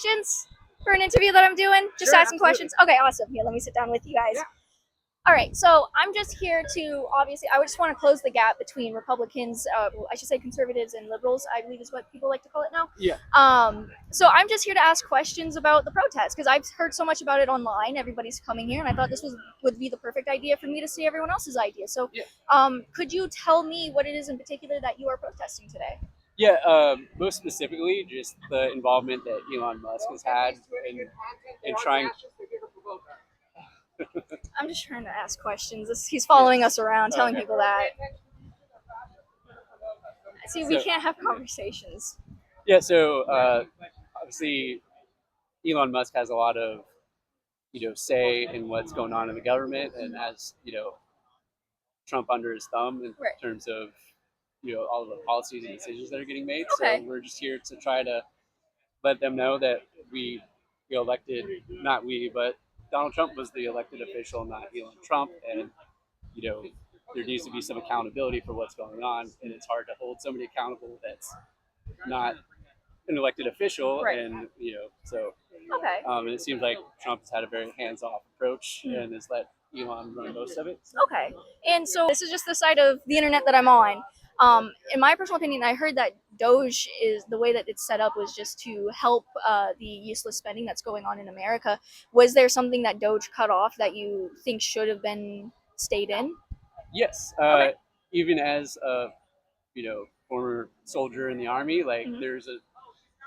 Questions for an interview that I'm doing? Just Sure, asking absolutely. questions? Okay, awesome. Here, let me sit down with you guys. Yeah. All right, so I'm just here to obviously, I just want to close the gap between Republicans, I should say conservatives and liberals, I believe is what people like to call it now. Yeah. So I'm just here to ask questions about the protest because I've heard so much about it online. Everybody's coming here, and I thought this would be the perfect idea for me to see everyone else's idea. So, Yeah. could you tell me what it is in particular that you are protesting today? Yeah, most specifically, just the involvement that Elon Musk has had in trying. I'm just trying to ask questions. He's following us around, telling Okay. people that. See, we So can't have conversations. yeah, so obviously Elon Musk has a lot of say in what's going on in the government, and has Trump under his thumb in Right. terms of all of the policies and decisions that are getting made. So Okay. we're just here to try to let them know that we elected, not we, but Donald Trump was the elected official, not Elon Trump, and there needs to be some accountability for what's going on, and it's hard to hold somebody accountable that's not an elected official, Right. and so Okay. and it seems like Trump has had a very hands-off approach Mhm. and has let Elon run most of it. Okay. And so this is just the side of the internet that I'm on. In my personal opinion, I heard that Doge is the way that it's set up was just to help the useless spending that's going on in America. Was there something that Doge cut off that you think should have been stayed in? Yes, Okay. even as a former soldier in the army, like Mhm. there's a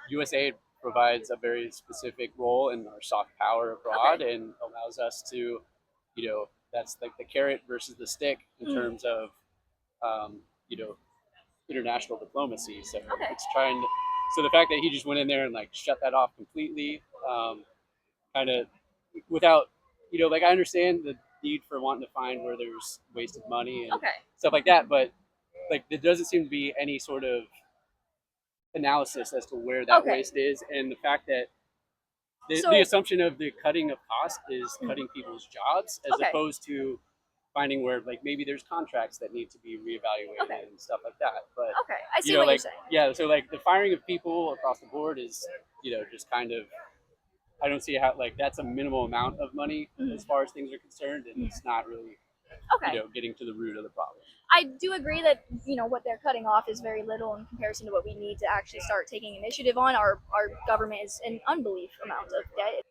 USAID provides a very specific role in our soft power abroad, Okay. and allows us to, that's like the carrot versus the stick in Mhm. terms of, um, you know, international diplomacy. So Okay. it's trying to, so the fact that he just went in there and like shut that off completely, kind of without, like I understand the need for wanting to find where there's wasted money and Okay. stuff like that, but like there doesn't seem to be any sort of analysis as to where that Okay. waste is, and the fact that the So. assumption of the cutting of cost is Mhm. cutting people's jobs, as Okay. opposed to finding where like maybe there's contracts that need to be Okay. reevaluated and stuff like that. But Okay. I see what you're like saying. yeah, so like the firing of people across the board is just kind of, I don't see how, like, that's a minimal amount of money Mhm. as far as things are concerned, and Mhm. it's not really Okay. getting to the root of the problem. I do agree that what they're cutting off is very little in comparison to what we need to actually start taking initiative on. Our government is an unbelief amount of debt.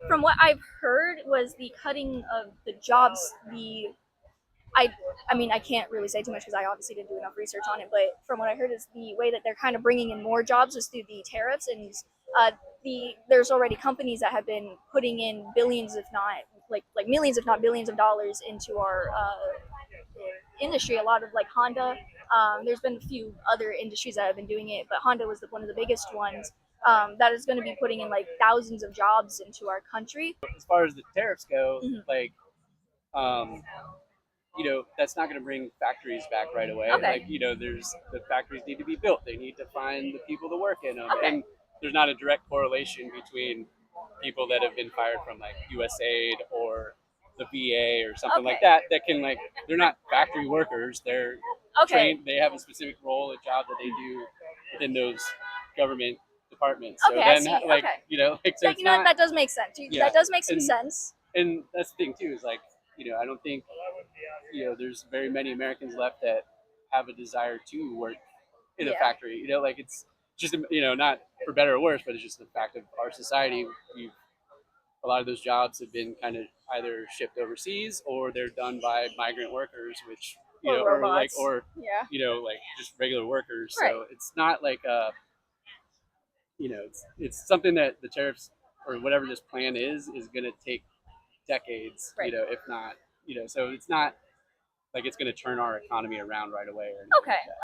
From what I've heard, was the cutting of the jobs. I I mean I can't really say too much because I obviously didn't do enough research on it. But from what I heard, is the way that they're kind of bringing in more jobs is through the tariffs, and there's already companies that have been putting in billions, if not like millions, if not billions of dollars into our industry. A lot of like Honda. There's been a few other industries that have been doing it, but Honda was one of the biggest ones. That is going to be putting in like thousands of jobs into our country. As far as the tariffs go, Mhm. like, um, that's not going to bring factories back right away. Okay. Like, there's the factories need to be built. They need to find the people to work in them, Okay. and there's not a direct correlation between people that have been fired from like USAID or the VA or something like Okay. that. That can, like, they're not factory workers. They're Okay. trained. They have a specific role, a job that they do within those government departments. So Okay. I then, see. like, Okay. like, so it's not. That does make sense. Yeah, That does make some and sense. that's the thing too, is like, I don't think there's very many Americans left that have a desire to work in a Yeah. factory. Like, it's just not for better or worse, but it's just the fact of our society. We A lot of those jobs have been kind of either shipped overseas, or they're done by migrant workers, which Or robots. Yeah. like just regular workers. Right. So it's not like it's something that the tariffs or whatever this plan is going to take decades, Right. if not, so it's not like it's going to turn our economy around right away or anything Okay. like that.